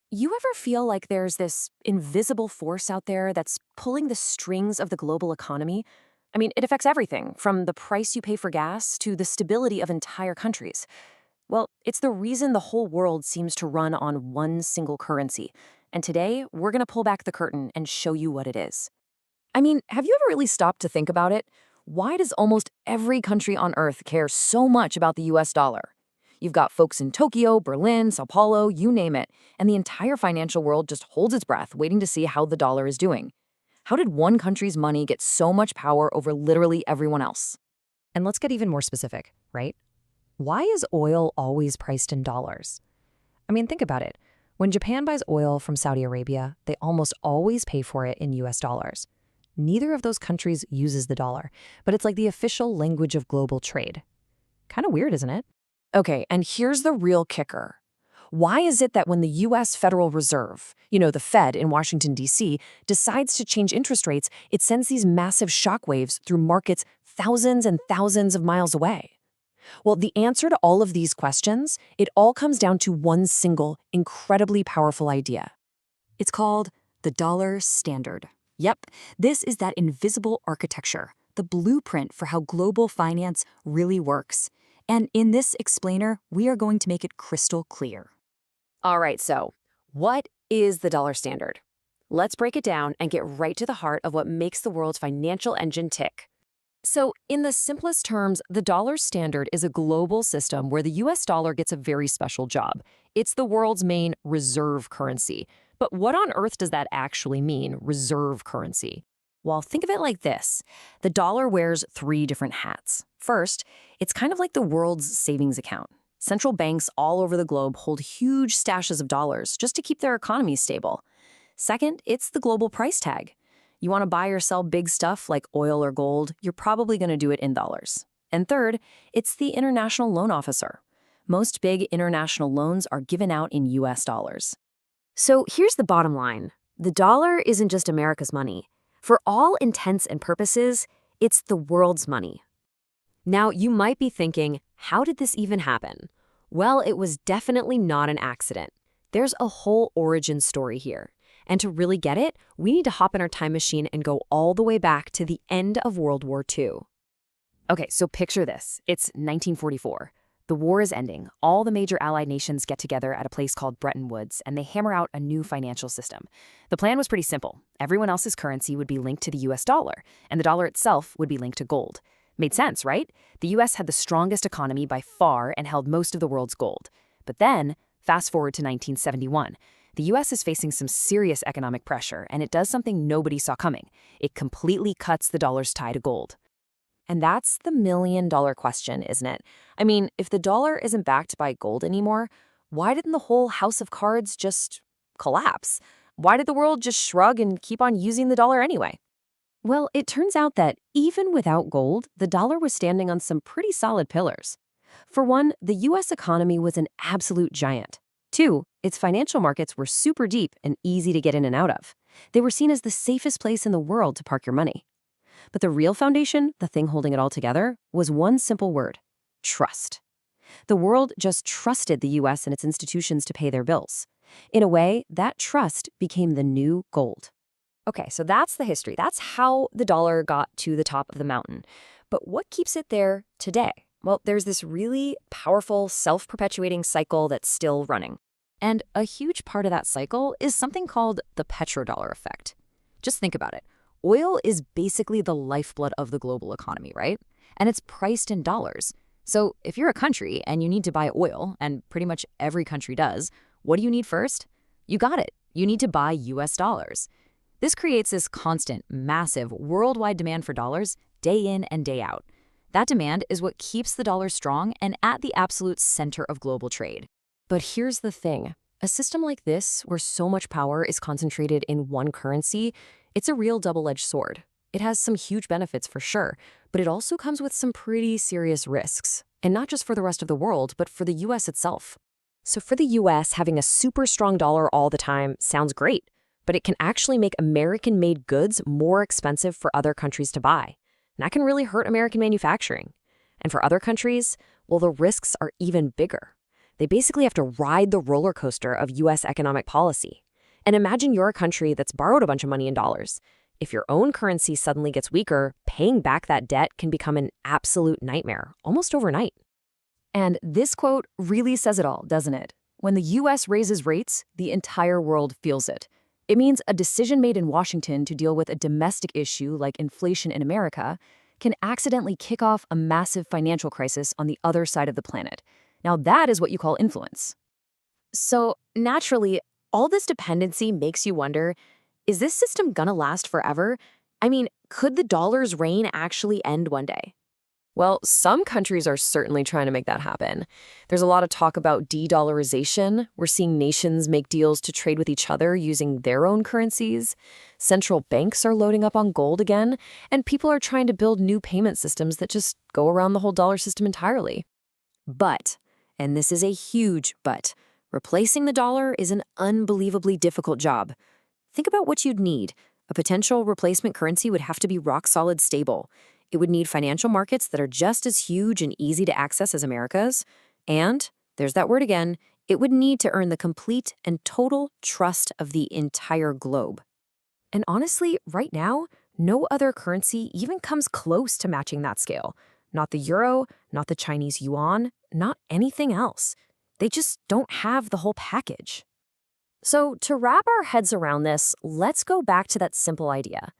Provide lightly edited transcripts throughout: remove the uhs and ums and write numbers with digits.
You ever feel like there's this invisible force out there that's pulling the strings of the global economy? I mean, it affects everything from the price you pay for gas to the stability of entire countries. Well, it's the reason the whole world seems to run on one single currency. And today, we're going to pull back the curtain and show you what it is. I mean, have you ever really stopped to think about it? Why does almost every country on Earth care so much about the US dollar? You've got folks in Tokyo, Berlin, Sao Paulo, you name it, and the entire financial world just holds its breath waiting to see how the dollar is doing. How did one country's money get so much power over literally everyone else? And let's get even more specific, right? Why is oil always priced in dollars? I mean, think about it. When Japan buys oil from Saudi Arabia, they almost always pay for it in US dollars. Neither of those countries uses the dollar, but it's like the official language of global trade. Kind of weird, isn't it? Okay, and here's the real kicker. Why is it that when the US Federal Reserve, the Fed in Washington, D.C., decides to change interest rates, it sends these massive shockwaves through markets thousands and thousands of miles away? Well, the answer to all of these questions, it all comes down to one single, incredibly powerful idea. It's called the dollar standard. Yep, this is that invisible architecture, the blueprint for how global finance really works. And in this explainer, we are going to make it crystal clear. All right, so what is the dollar standard? Let's break it down and get right to the heart of what makes the world's financial engine tick. So, in the simplest terms, the dollar standard is a global system where the US dollar gets a very special job. It's the world's main reserve currency. But what on earth does that actually mean, reserve currency? Well, think of it like this. The dollar wears three different hats. First, it's kind of like the world's savings account. Central banks all over the globe hold huge stashes of dollars just to keep their economies stable. Second, it's the global price tag. You want to buy or sell big stuff like oil or gold, you're probably going to do it in dollars. And third, it's the international loan officer. Most big international loans are given out in US dollars. So here's the bottom line. The dollar isn't just America's money. For all intents and purposes, it's the world's money. Now, you might be thinking, how did this even happen? Well, it was definitely not an accident. There's a whole origin story here. And to really get it, we need to hop in our time machine and go all the way back to the end of World War II. Okay, so picture this. It's 1944. The war is ending. All the major Allied nations get together at a place called Bretton Woods, and they hammer out a new financial system. The plan was pretty simple. Everyone else's currency would be linked to the US dollar, and the dollar itself would be linked to gold. Made sense, right? The US had the strongest economy by far and held most of the world's gold. But then, fast forward to 1971. The US is facing some serious economic pressure, and it does something nobody saw coming. It completely cuts the dollar's tie to gold. And that's the million-dollar question, isn't it? I mean, if the dollar isn't backed by gold anymore, why didn't the whole house of cards just collapse? Why did the world just shrug and keep on using the dollar anyway? Well, it turns out that even without gold, the dollar was standing on some pretty solid pillars. For one, the US economy was an absolute giant. Two, its financial markets were super deep and easy to get in and out of. They were seen as the safest place in the world to park your money. But the real foundation, the thing holding it all together, was one simple word: trust. The world just trusted the US and its institutions to pay their bills. In a way, that trust became the new gold. Okay, so that's the history. That's how the dollar got to the top of the mountain. But what keeps it there today? Well, there's this really powerful self-perpetuating cycle that's still running. And a huge part of that cycle is something called the petrodollar effect. Just think about it. Oil is basically the lifeblood of the global economy, right? And it's priced in dollars. So if you're a country and you need to buy oil, and pretty much every country does, what do you need first? You got it. You need to buy US dollars. This creates this constant, massive, worldwide demand for dollars day in and day out. That demand is what keeps the dollar strong and at the absolute center of global trade. But here's the thing. A system like this, where so much power is concentrated in one currency, it's a real double-edged sword. It has some huge benefits for sure, but it also comes with some pretty serious risks. And not just for the rest of the world, but for the US itself. So for the US, having a super strong dollar all the time sounds great, but it can actually make American-made goods more expensive for other countries to buy. And that can really hurt American manufacturing. And for other countries, well, the risks are even bigger. They basically have to ride the roller coaster of U.S. economic policy. And imagine you're a country that's borrowed a bunch of money in dollars. If your own currency suddenly gets weaker, paying back that debt can become an absolute nightmare, almost overnight. And this quote really says it all, doesn't it? When the US raises rates, the entire world feels it. It means a decision made in Washington to deal with a domestic issue like inflation in America can accidentally kick off a massive financial crisis on the other side of the planet. Now, that is what you call influence. So, naturally, all this dependency makes you wonder, is this system gonna last forever? I mean, could the dollar's reign actually end one day? Well, some countries are certainly trying to make that happen. There's a lot of talk about de-dollarization. We're seeing nations make deals to trade with each other using their own currencies. Central banks are loading up on gold again, and people are trying to build new payment systems that just go around the whole dollar system entirely. But, and this is a huge but, replacing the dollar is an unbelievably difficult job. Think about what you'd need. A potential replacement currency would have to be rock-solid stable. It would need financial markets that are just as huge and easy to access as America's. And, there's that word again, it would need to earn the complete and total trust of the entire globe. And honestly, right now, no other currency even comes close to matching that scale. Not the euro, not the Chinese yuan, not anything else. They just don't have the whole package. So, to wrap our heads around this, let's go back to that simple idea.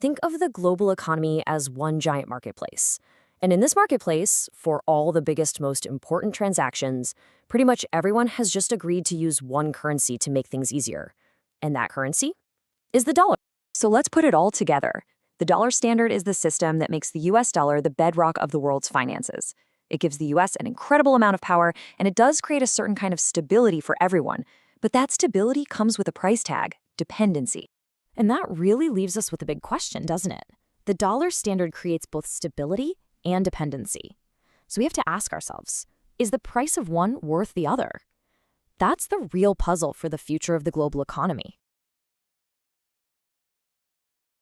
Think of the global economy as one giant marketplace. And in this marketplace, for all the biggest, most important transactions, pretty much everyone has just agreed to use one currency to make things easier. And that currency is the dollar. So let's put it all together. The dollar standard is the system that makes the US dollar the bedrock of the world's finances. It gives the US an incredible amount of power, and it does create a certain kind of stability for everyone. But that stability comes with a price tag, dependency. And that really leaves us with a big question, doesn't it? The dollar standard creates both stability and dependency. So we have to ask ourselves, is the price of one worth the other? That's the real puzzle for the future of the global economy.